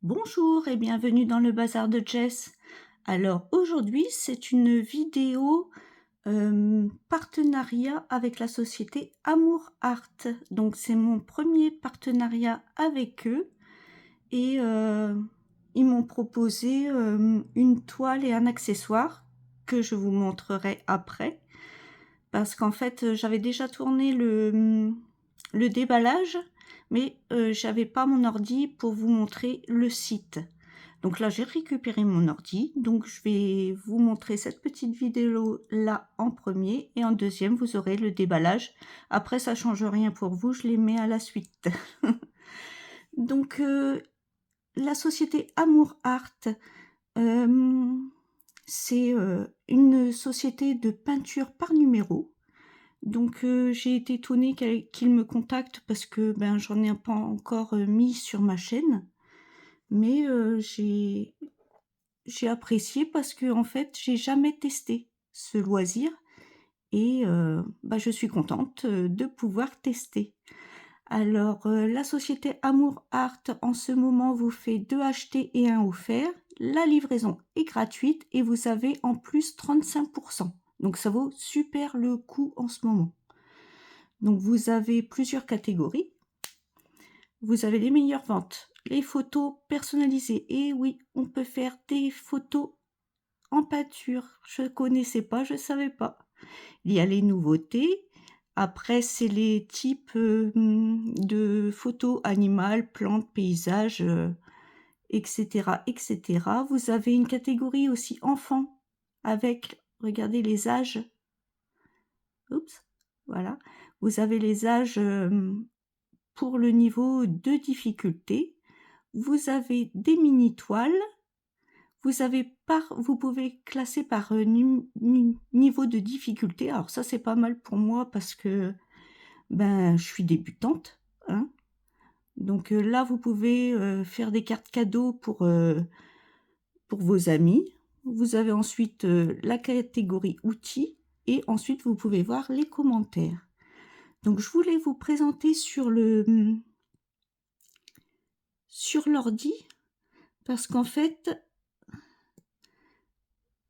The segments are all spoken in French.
Bonjour et bienvenue dans le bazar de Jess. Alors aujourd'hui, c'est une vidéo partenariat avec la société Amour Art. Donc c'est mon premier partenariat avec eux et ils m'ont proposé une toile et un accessoire que je vous montrerai après. Parce qu'en fait, j'avais déjà tourné le déballage, mais j'avais pas mon ordi pour vous montrer le site. Donc là, j'ai récupéré mon ordi, donc je vais vous montrer cette petite vidéo là en premier, et en deuxième, vous aurez le déballage. Après, ça change rien pour vous, je les mets à la suite. Donc, la société Amour Art, c'est une société de peinture par numéro. Donc j'ai été étonnée qu'ils me contactent parce que ben j'en ai pas encore mis sur ma chaîne, mais j'ai apprécié parce que en fait j'ai jamais testé ce loisir et bah, je suis contente de pouvoir tester. Alors la société Amour Art en ce moment vous fait 2 achetés et 1 offert. La livraison est gratuite et vous avez en plus 35%. Donc ça vaut super le coup en ce moment. Donc vous avez plusieurs catégories. Vous avez les meilleures ventes, les photos personnalisées. Et oui, on peut faire des photos en peinture. Je ne connaissais pas, je ne savais pas. Il y a les nouveautés. Après, c'est les types de photos animales, plantes, paysages, etc., etc. Vous avez une catégorie aussi enfants avec, regardez les âges. Oups, voilà. Vous avez les âges pour le niveau de difficulté. Vous avez des mini-toiles. Vous pouvez classer par niveau de difficulté. Alors ça, c'est pas mal pour moi parce que ben, je suis débutante. Hein. Donc là, vous pouvez faire des cartes cadeaux pour vos amis. Vous avez ensuite la catégorie outils et ensuite, vous pouvez voir les commentaires. Donc, je voulais vous présenter sur l'ordi parce qu'en fait,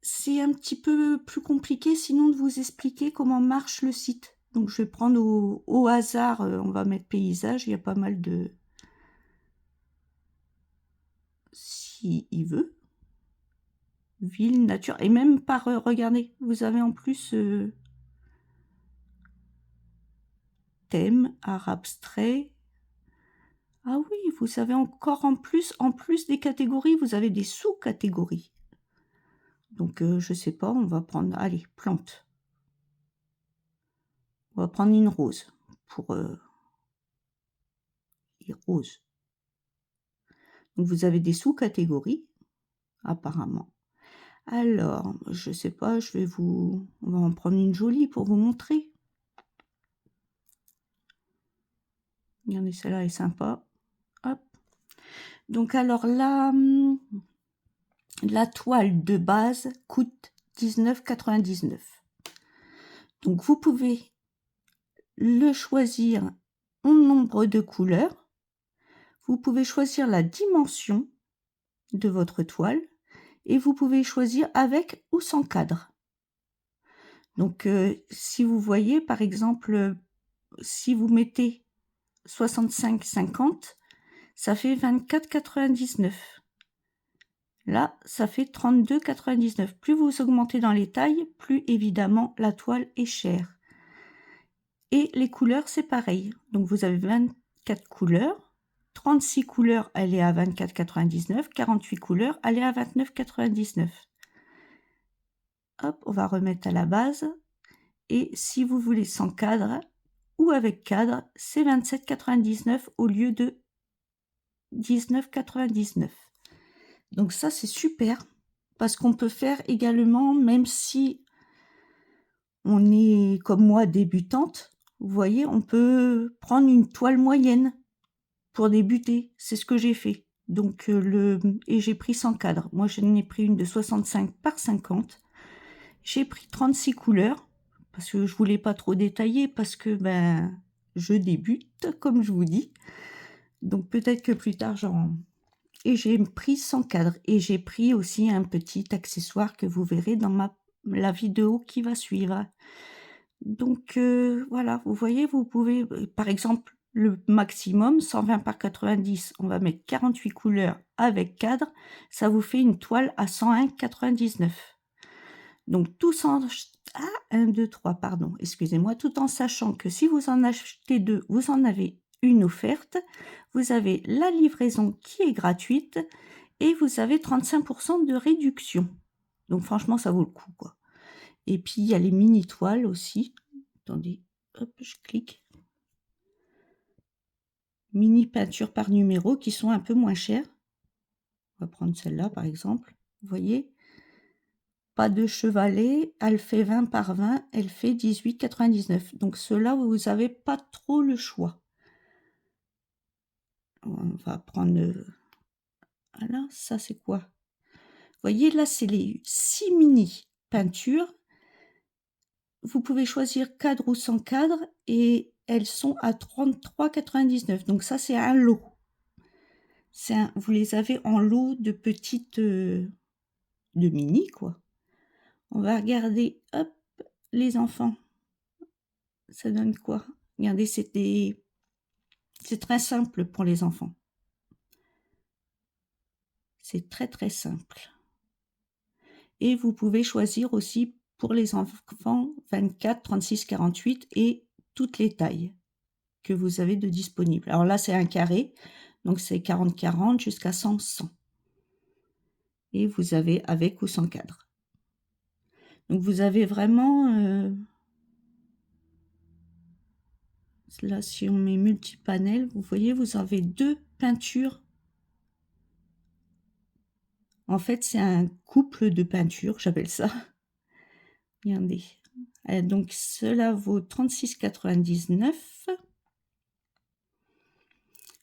c'est un petit peu plus compliqué sinon de vous expliquer comment marche le site. Donc je vais prendre au hasard, on va mettre paysage, il y a pas mal de... Si il veut. Ville, nature, et même par, regardez, vous avez en plus thème, art abstrait. Ah oui, vous avez encore en plus des catégories, vous avez des sous-catégories. Donc je sais pas, on va prendre, allez, plantes. On va prendre une rose pour les roses. Donc vous avez des sous-catégories, apparemment. Alors, je sais pas, on va en prendre une jolie pour vous montrer. Regardez, celle-là est sympa. Hop. Donc alors là, la toile de base coûte 19,99 €. Donc vous pouvez le choisir en nombre de couleurs. Vous pouvez choisir la dimension de votre toile et vous pouvez choisir avec ou sans cadre. Donc si vous voyez par exemple, si vous mettez 65,50, ça fait 24,99 €. Là, ça fait 32,99 €. Plus vous augmentez dans les tailles, plus évidemment la toile est chère. Et les couleurs, c'est pareil. Donc vous avez 24 couleurs. 36 couleurs, elle est à 24,99 €. 48 couleurs, elle est à 29,99 €. Hop, on va remettre à la base. Et si vous voulez sans cadre ou avec cadre, c'est 27,99 € au lieu de 19,99 €. Donc ça, c'est super parce qu'on peut faire également, même si on est comme moi débutante, vous voyez, on peut prendre une toile moyenne pour débuter. C'est ce que j'ai fait. Donc et j'ai pris sans cadre. Moi, j'en ai pris une de 65 par 50. J'ai pris 36 couleurs parce que je voulais pas trop détailler parce que ben je débute, comme je vous dis. Donc peut-être que plus tard et j'ai pris sans cadre et j'ai pris aussi un petit accessoire que vous verrez dans la vidéo qui va suivre. Donc voilà, vous voyez, vous pouvez, par exemple, le maximum 120 par 90, on va mettre 48 couleurs avec cadre, ça vous fait une toile à 101,99. Donc tout en 1, 2, 3, pardon, excusez-moi, tout en sachant que si vous en achetez 2, vous en avez une offerte, vous avez la livraison qui est gratuite et vous avez 35 de réduction. Donc franchement, ça vaut le coup, quoi. Et puis il y a les mini toiles aussi. Attendez, hop, je clique. Mini peinture par numéro qui sont un peu moins chères. On va prendre celle-là par exemple. Vous voyez? Pas de chevalet, elle fait 20 par 20, elle fait 18,99. Donc ceux-là, vous n'avez pas trop le choix. On va prendre... Voilà, ça c'est quoi? Vous voyez, là, c'est les 6 mini peintures. Vous pouvez choisir cadre ou sans cadre et elles sont à 33,99. Donc ça, c'est un lot. Vous les avez en lot de petites... de mini, quoi. On va regarder, hop, les enfants. Ça donne quoi? Regardez, c'est très simple pour les enfants. C'est très, très simple. Et vous pouvez choisir aussi pour les enfants 24, 36, 48 et toutes les tailles que vous avez de disponibles. Alors là, c'est un carré, donc c'est 40-40 jusqu'à 100-100. Et vous avez avec ou sans cadre. Donc vous avez vraiment... là, si on met multipanel, vous voyez, vous avez 2 peintures. En fait, c'est un couple de peintures, j'appelle ça. Regardez. Donc, cela vaut 36,99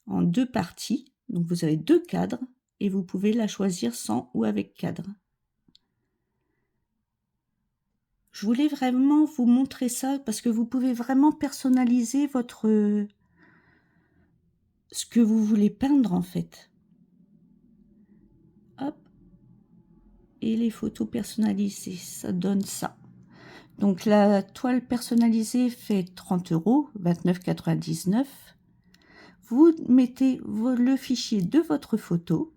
en 2 parties. Donc, vous avez 2 cadres et vous pouvez la choisir sans ou avec cadre. Je voulais vraiment vous montrer ça parce que vous pouvez vraiment personnaliser ce que vous voulez peindre en fait. Hop. Et les photos personnalisées, ça donne ça. Donc la toile personnalisée fait 30 €, 29,99 €. Vous mettez le fichier de votre photo.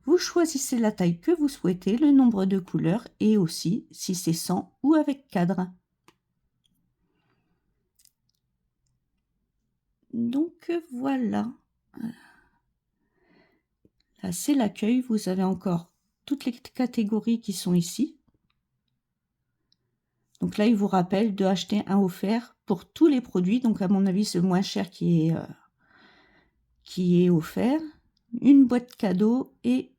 Vous choisissez la taille que vous souhaitez, le nombre de couleurs et aussi si c'est sans ou avec cadre. Donc voilà. Là, c'est l'accueil. Vous avez encore toutes les catégories qui sont ici. Donc là, il vous rappelle de acheter un offert pour tous les produits. Donc à mon avis, c'est le moins cher qui est offert. Une boîte cadeau et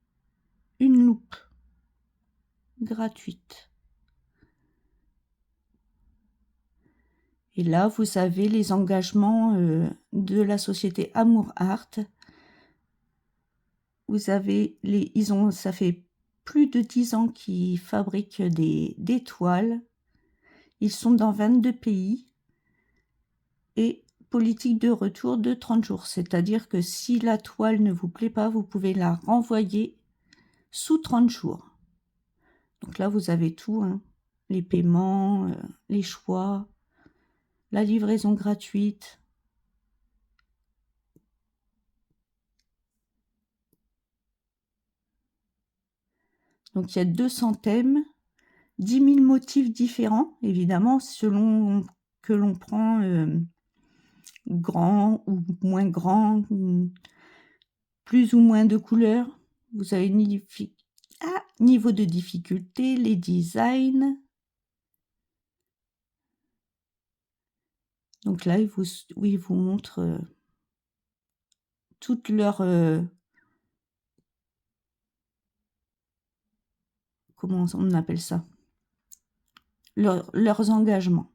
une loupe gratuite. Et là, vous avez les engagements de la société Amour Art. Vous avez ça fait plus de 10 ans qu'ils fabriquent des toiles. Ils sont dans 22 pays et politique de retour de 30 jours. C'est-à-dire que si la toile ne vous plaît pas, vous pouvez la renvoyer sous 30 jours. Donc là, vous avez tout, hein. Les paiements, les choix, la livraison gratuite. Donc il y a 200 thèmes, 10 000 motifs différents, évidemment, selon que l'on prend grand ou moins grand, plus ou moins de couleurs. Vous avez niveau de difficulté, les designs. Donc là, il vous montre toutes leurs... comment on appelle ça? Leurs engagements.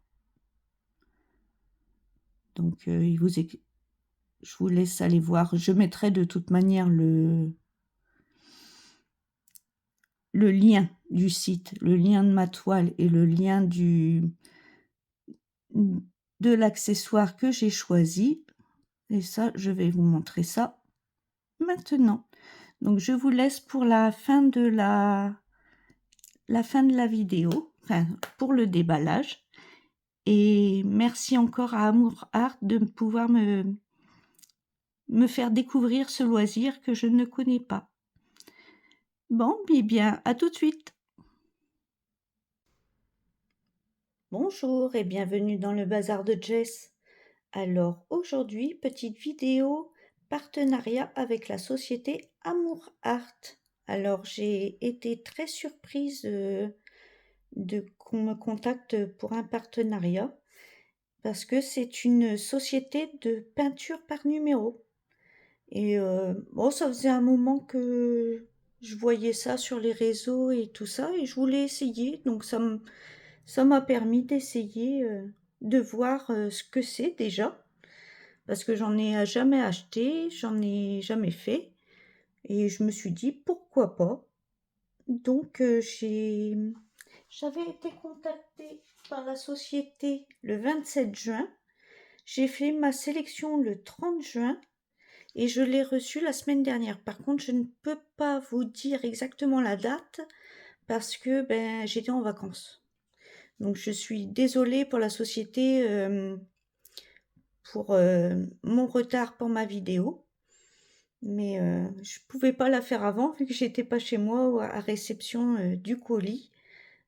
Donc, je vous laisse aller voir. Je mettrai de toute manière le lien du site, le lien de ma toile et le lien de l'accessoire que j'ai choisi. Et ça, je vais vous montrer ça maintenant. Donc je vous laisse pour la fin de la vidéo, enfin pour le déballage. Et merci encore à Amour Art de pouvoir me faire découvrir ce loisir que je ne connais pas. Bon, eh bien, à tout de suite. Bonjour et bienvenue dans le bazar de Jess. Alors aujourd'hui, petite vidéo partenariat avec la société Amour Art. Alors j'ai été très surprise qu'on me contacte pour un partenariat parce que c'est une société de peinture par numéro. Et bon, ça faisait un moment que je voyais ça sur les réseaux et tout ça et je voulais essayer. Donc ça m'a permis d'essayer de voir ce que c'est déjà. Parce que j'en ai jamais acheté, j'en ai jamais fait. Et je me suis dit pourquoi pas. Donc j'avais été contactée par la société le 27 juin. J'ai fait ma sélection le 30 juin et je l'ai reçue la semaine dernière. Par contre, je ne peux pas vous dire exactement la date parce que j'étais en vacances. Donc je suis désolée pour la société pour mon retard pour ma vidéo. Mais je pouvais pas la faire avant vu que j'étais pas chez moi ou à réception du colis.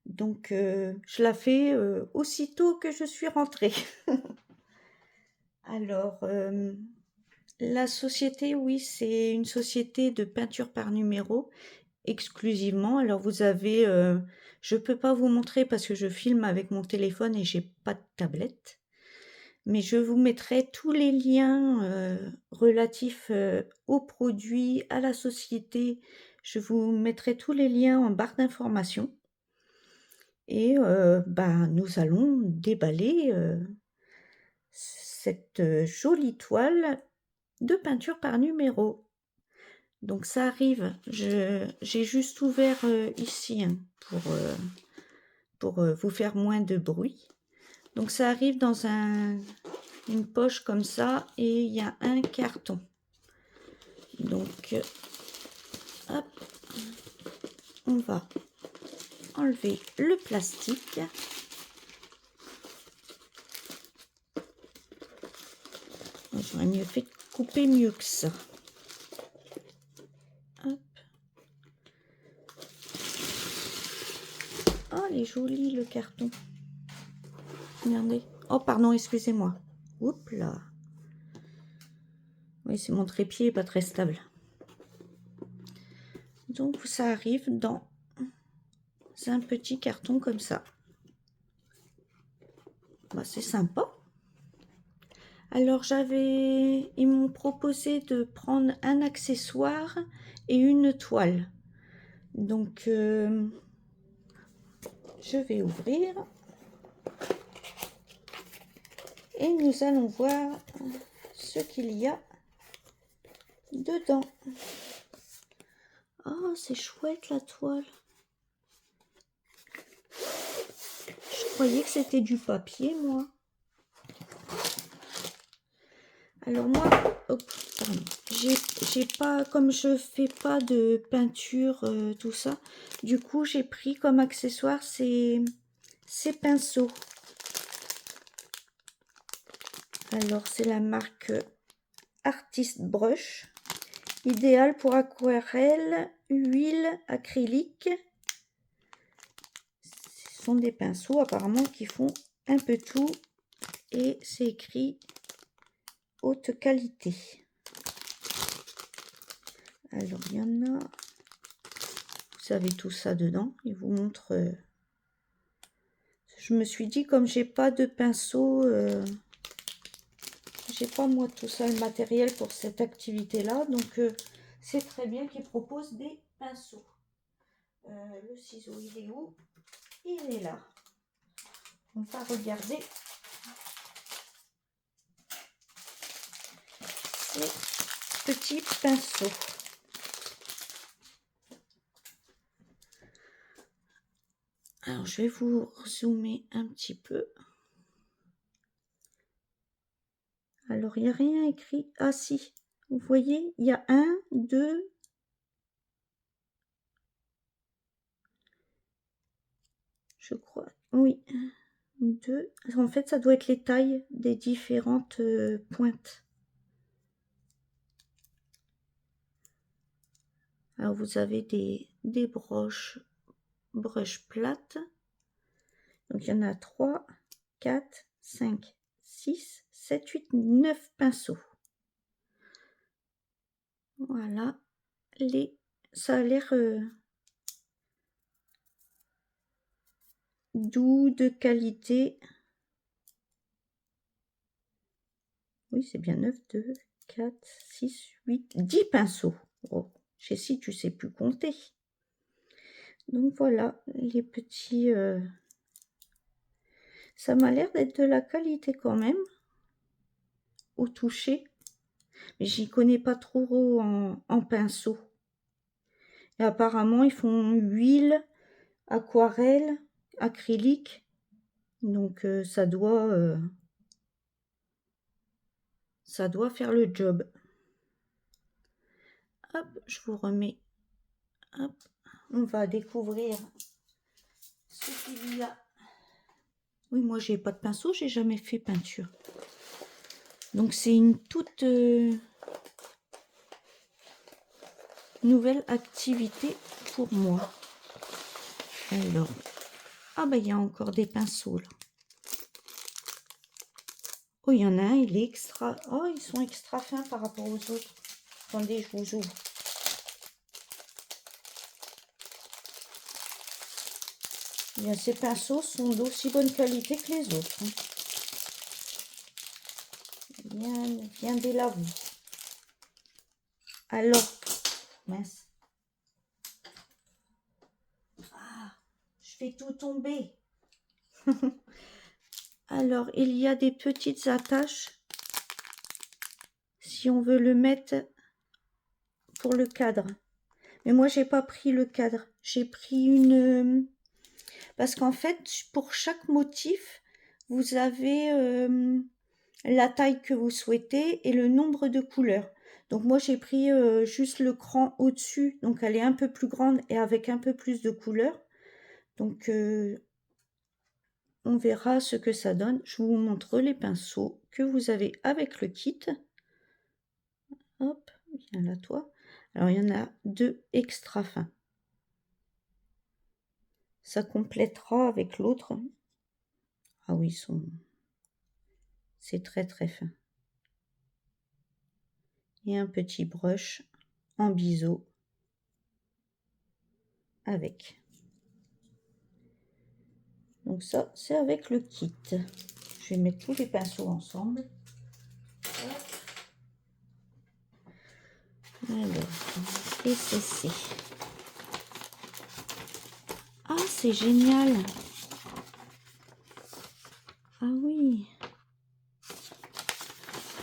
Donc je la fais aussitôt que je suis rentrée. Alors la société, oui, c'est une société de peinture par numéro exclusivement. Alors vous avez, je peux pas vous montrer parce que je filme avec mon téléphone et j'ai pas de tablette. Mais je vous mettrai tous les liens relatifs aux produits, à la société. Je vous mettrai tous les liens en barre d'informations. Et nous allons déballer cette jolie toile de peinture par numéro. Donc ça arrive, j'ai juste ouvert ici hein, pour vous faire moins de bruit. Donc ça arrive dans une poche comme ça et il y a un carton. Donc hop, on va enlever le plastique. J'aurais mieux fait de couper mieux que ça. Hop. Oh, il est joli le carton. Regardez. Oh, pardon, excusez-moi. Oups là. Oui, c'est mon trépied, pas très stable. Donc, ça arrive dans un petit carton comme ça. C'est sympa. Alors, ils m'ont proposé de prendre un accessoire et une toile. Donc, je vais ouvrir. Et nous allons voir ce qu'il y a dedans. Oh, c'est chouette la toile. Je croyais que c'était du papier, moi. Alors moi, pardon, j'ai pas, comme je fais pas de peinture, tout ça, du coup j'ai pris comme accessoire ces pinceaux. Alors c'est la marque Artist Brush, idéal pour aquarelle, huile, acrylique. Ce sont des pinceaux apparemment qui font un peu tout et c'est écrit haute qualité. Alors il y en a, vous avez tout ça dedans, il vous montre. Je me suis dit comme j'ai pas de pinceau, j'ai pas moi tout ça le matériel pour cette activité là, donc c'est très bien qu'ils proposent des pinceaux. Le ciseau il est où? Il est là. On va regarder ces petits pinceaux. Alors je vais vous zoomer un petit peu. Alors il n'y a rien écrit. Ah si, vous voyez, il y a 1, 2, je crois. Oui, 2. En fait, ça doit être les tailles des différentes pointes. Alors, vous avez des broches plates. Donc, il y en a 3, 4, 5, 6, 7, 8, 9 pinceaux. Voilà. Ça a l'air doux, de qualité. Oui, c'est bien 9, 2, 4, 6, 8, 10 pinceaux. Oh, Jessie, tu sais plus compter. Donc voilà, les petits... Ça m'a l'air d'être de la qualité quand même, au toucher. Mais j'y connais pas trop en pinceau. Et apparemment, ils font huile, aquarelle, acrylique. Donc ça doit faire le job. Hop, je vous remets. Hop, on va découvrir ce qu'il y a. Oui, moi j'ai pas de pinceau, j'ai jamais fait peinture. Donc c'est une toute nouvelle activité pour moi. Alors, ah bah il y a encore des pinceaux là. Oh, il y en a un, il est extra. Oh, ils sont extra fins par rapport aux autres. Attendez, je vous ouvre. Bien, ces pinceaux sont d'aussi bonne qualité que les autres. Bien délavés. Alors, mince. Ah, je fais tout tomber. Alors, il y a des petites attaches. Si on veut le mettre pour le cadre. Mais moi, j'ai pas pris le cadre. J'ai pris une... Parce qu'en fait, pour chaque motif, vous avez la taille que vous souhaitez et le nombre de couleurs. Donc moi, j'ai pris juste le cran au-dessus. Donc elle est un peu plus grande et avec un peu plus de couleurs. Donc on verra ce que ça donne. Je vous montre les pinceaux que vous avez avec le kit. Hop, viens là toi. Alors il y en a 2 extra fins. Ça complétera avec l'autre. Ah oui, c'est très très fin. Et un petit brush en biseau avec. Donc ça, c'est avec le kit. Je vais mettre tous les pinceaux ensemble. Alors, et c'est. Ah, c'est génial. Ah oui.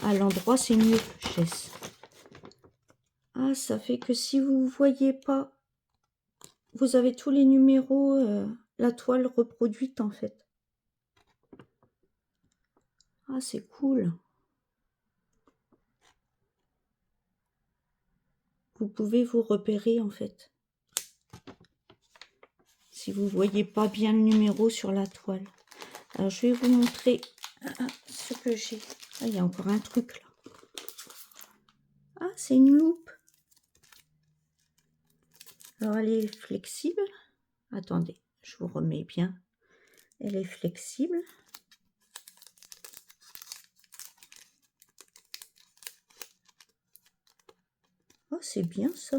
À l'endroit, c'est mieux, Jess. Ah, ça fait que si vous ne voyez pas, vous avez tous les numéros, la toile reproduite en fait. Ah, c'est cool. Vous pouvez vous repérer en fait. Si vous ne voyez pas bien le numéro sur la toile. Alors, je vais vous montrer ce que j'ai. Ah, il y a encore un truc là. Ah, c'est une loupe. Alors, elle est flexible. Attendez, je vous remets bien. Elle est flexible. Oh, c'est bien ça.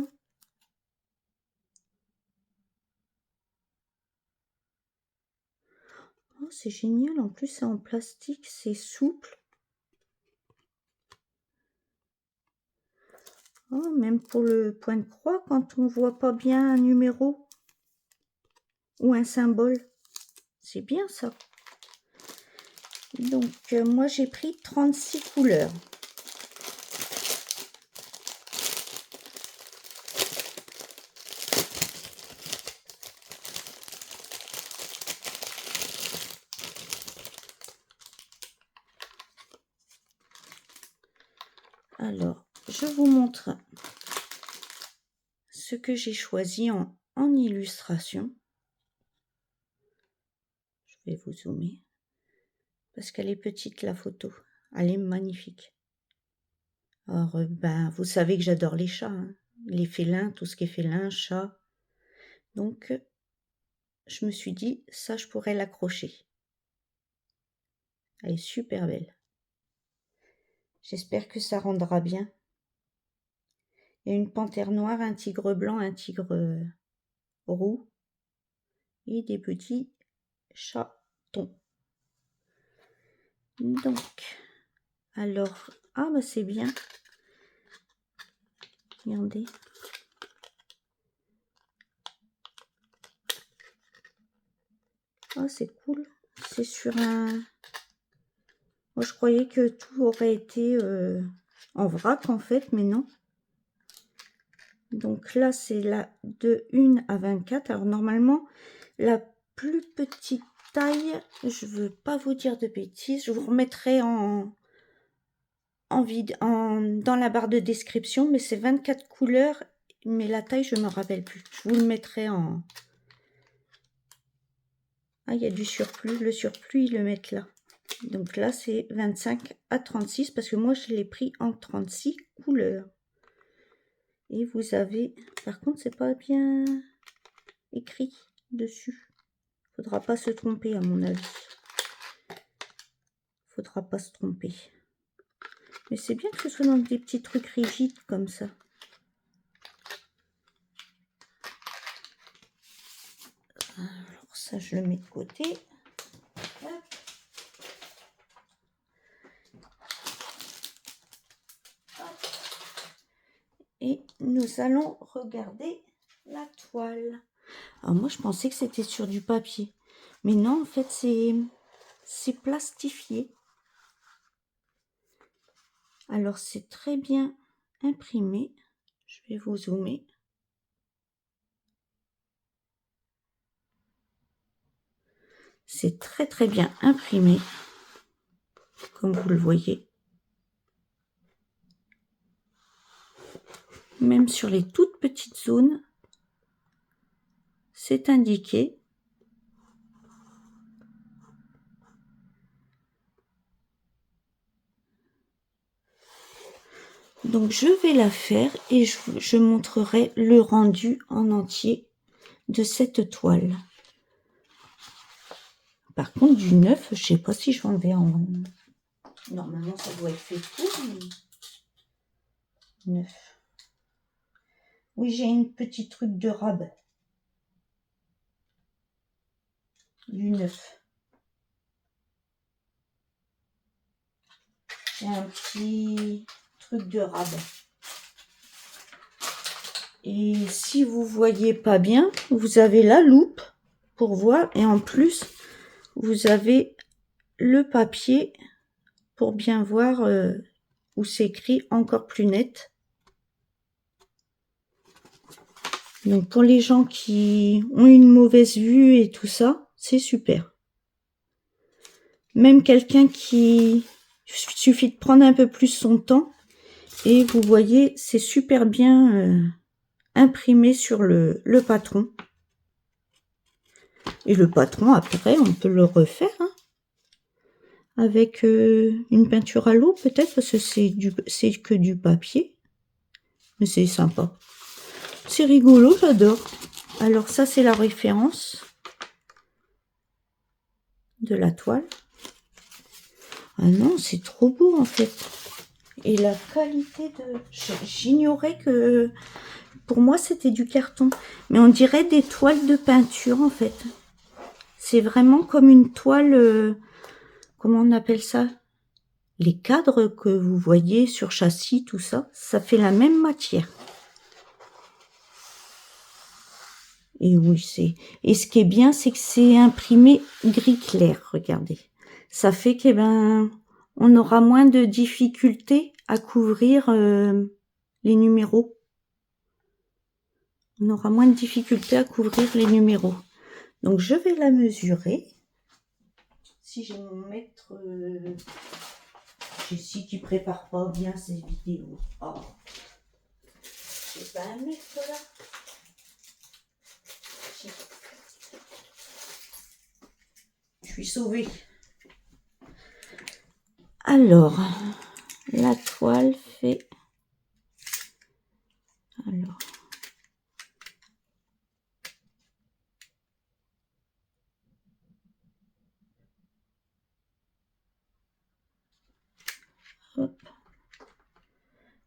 Oh, c'est génial. En plus, c'est en plastique, c'est souple. Oh, même pour le point de croix, quand on voit pas bien un numéro ou un symbole. C'est bien ça. Donc, moi, j'ai pris 36 couleurs. Alors, je vous montre ce que j'ai choisi en illustration. Je vais vous zoomer. Parce qu'elle est petite la photo. Elle est magnifique. Alors, vous savez que j'adore les chats, hein. Les félins, tout ce qui est félin, chat. Donc, je me suis dit, ça, je pourrais l'accrocher. Elle est super belle. J'espère que ça rendra bien. Il y a une panthère noire, un tigre blanc, un tigre roux et des petits chatons. Donc, alors, c'est bien. Regardez. C'est cool. C'est sur un... Moi, je croyais que tout aurait été en vrac, en fait, mais non. Donc là, c'est la de 1 à 24. Alors, normalement, la plus petite taille, je veux pas vous dire de bêtises, je vous remettrai dans la barre de description, mais c'est 24 couleurs, mais la taille, je me rappelle plus. Je vous le mettrai en... il y a du surplus. Le surplus, ils le mettent là. Donc là, c'est 25 à 36 parce que moi, je l'ai pris en 36 couleurs. Et vous avez... Par contre, c'est pas bien écrit dessus. Faudra pas se tromper, à mon avis. Faudra pas se tromper. Mais c'est bien que ce soit dans des petits trucs rigides comme ça. Alors ça, je le mets de côté. Et nous allons regarder la toile. Alors moi, je pensais que c'était sur du papier. Mais non, en fait, c'est plastifié. Alors, c'est très bien imprimé. Je vais vous zoomer. C'est très très bien imprimé, comme vous le voyez. Même sur les toutes petites zones, c'est indiqué. Donc je vais la faire et je montrerai le rendu en entier de cette toile. Par contre, du neuf, je sais pas si je vendais en... Normalement, ça doit être fait pour, mais... neuf. Oui, j'ai une petite truc de rab. Du neuf. J'ai un petit truc de rab. Et si vous voyez pas bien, vous avez la loupe pour voir. Et en plus, vous avez le papier pour bien voir où c'est écrit encore plus net. Donc pour les gens qui ont une mauvaise vue et tout ça, c'est super. Même quelqu'un qui... Il suffit de prendre un peu plus son temps. Et vous voyez, c'est super bien imprimé sur le patron. Et le patron, après, on peut le refaire. Hein, avec une peinture à l'eau, peut-être, parce que c'est que du papier. Mais c'est sympa. C'est rigolo, j'adore. Alors ça, c'est la référence de la toile. Ah non, c'est trop beau, en fait. Et la qualité de... J'ignorais que... Pour moi, c'était du carton. Mais on dirait des toiles de peinture, en fait. C'est vraiment comme une toile... comment on appelle ça? Les cadres que vous voyez sur châssis, tout ça, ça fait la même matière. Et oui, c'est... Et ce qui est bien, c'est que c'est imprimé gris clair, regardez. Ça fait que, on aura moins de difficultés à couvrir les numéros. On aura moins de difficultés à couvrir les numéros. Donc, je vais la mesurer. Si j'ai mon mètre... Jessie qui prépare pas bien ses vidéos. Oh. J'ai pas un mètre là. Je suis sauvée. Alors, la toile fait... Alors... Hop.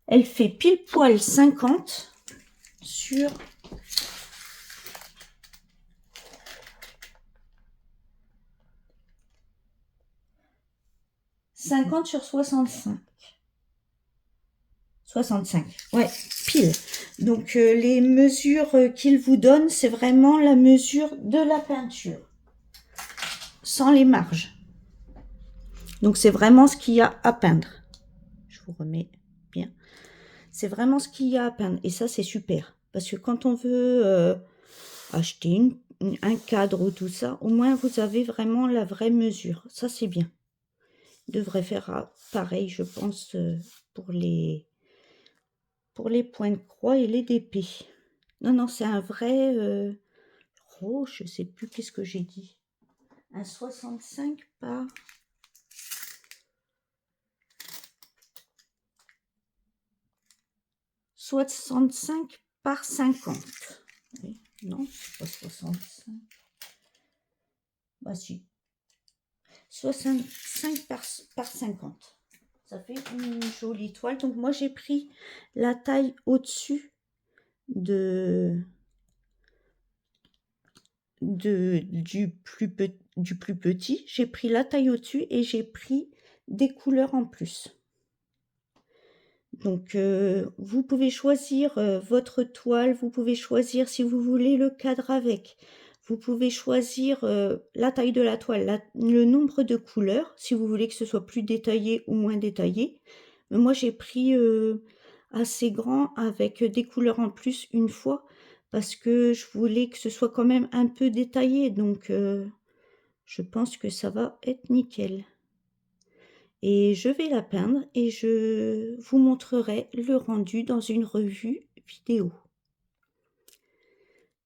Elle fait pile poil 50 sur 50 sur 65. 65, ouais, pile. Donc les mesures qu'il vous donne, c'est vraiment la mesure de la peinture, sans les marges. Donc c'est vraiment ce qu'il y a à peindre. Je vous remets bien. C'est vraiment ce qu'il y a à peindre. Et ça, c'est super. Parce que quand on veut acheter un cadre ou tout ça, au moins vous avez vraiment la vraie mesure. Ça, c'est bien. Il devrait faire pareil, je pense, pour les points de croix et les DP. Non, non, c'est un vrai... oh, je sais plus qu'est-ce que j'ai dit. Un 65 par... « 65 par 50. » Oui, non, c'est pas 65. Bah si. 65 par 50. Ça fait une jolie toile. Donc moi j'ai pris la taille au-dessus du plus petit. J'ai pris la taille au-dessus et j'ai pris des couleurs en plus. Donc vous pouvez choisir votre toile, vous pouvez choisir si vous voulez le cadre avec. Vous pouvez choisir la taille de la toile, le nombre de couleurs, si vous voulez que ce soit plus détaillé ou moins détaillé. Mais moi j'ai pris assez grand avec des couleurs en plus une fois, parce que je voulais que ce soit quand même un peu détaillé, donc je pense que ça va être nickel. Et je vais la peindre et je vous montrerai le rendu dans une revue vidéo.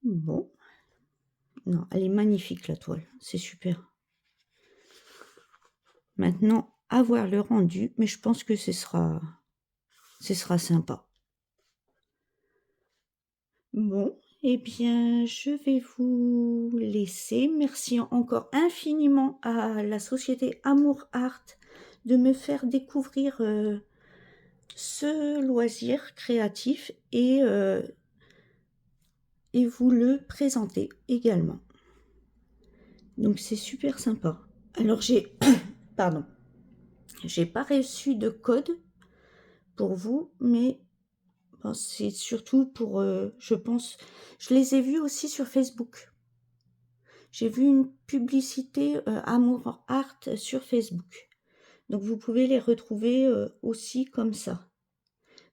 Bon, non, elle est magnifique la toile, c'est super. Maintenant, à voir le rendu, mais je pense que ce sera sympa. Bon, eh bien, je vais vous laisser. Merci encore infiniment à la société Amour Art de me faire découvrir ce loisir créatif et vous le présenter également. Donc c'est super sympa. Alors j'ai pardon, j'ai pas reçu de code pour vous, mais bon, c'est surtout pour je pense, je les ai vus aussi sur Facebook. J'ai vu une publicité Amour Art sur Facebook. Donc vous pouvez les retrouver aussi comme ça.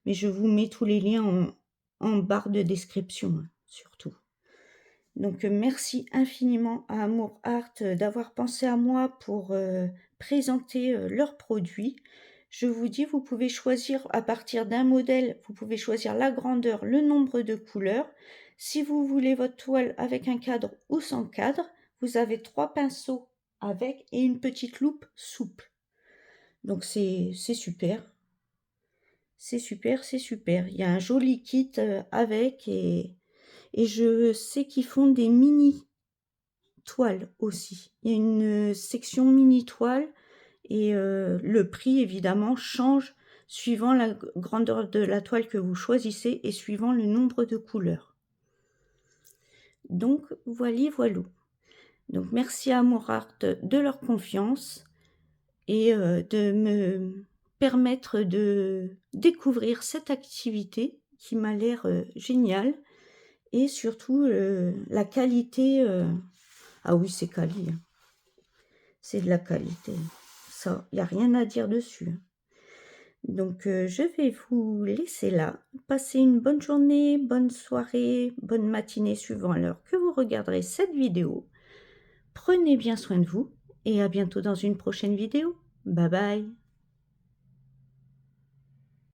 Mais je vous mets tous les liens en barre de description, hein, surtout. Donc merci infiniment à Amour Art d'avoir pensé à moi pour présenter leurs produits. Je vous dis, vous pouvez choisir à partir d'un modèle, vous pouvez choisir la grandeur, le nombre de couleurs. Si vous voulez votre toile avec un cadre ou sans cadre, vous avez 3 pinceaux avec et une petite loupe souple. Donc c'est super. C'est super, c'est super. Il y a un joli kit avec et je sais qu'ils font des mini toiles aussi. Il y a une section mini toile et le prix évidemment change suivant la grandeur de la toile que vous choisissez et suivant le nombre de couleurs. Donc voilà. Donc merci à Amour Art de leur confiance et de me permettre de découvrir cette activité qui m'a l'air géniale et surtout la qualité. Ah oui, c'est quali, hein. C'est de la qualité. Ça, il n'y a rien à dire dessus. Donc je vais vous laisser là. Passez une bonne journée, bonne soirée, bonne matinée suivant l'heure que vous regarderez cette vidéo. Prenez bien soin de vous et à bientôt dans une prochaine vidéo. Bye bye.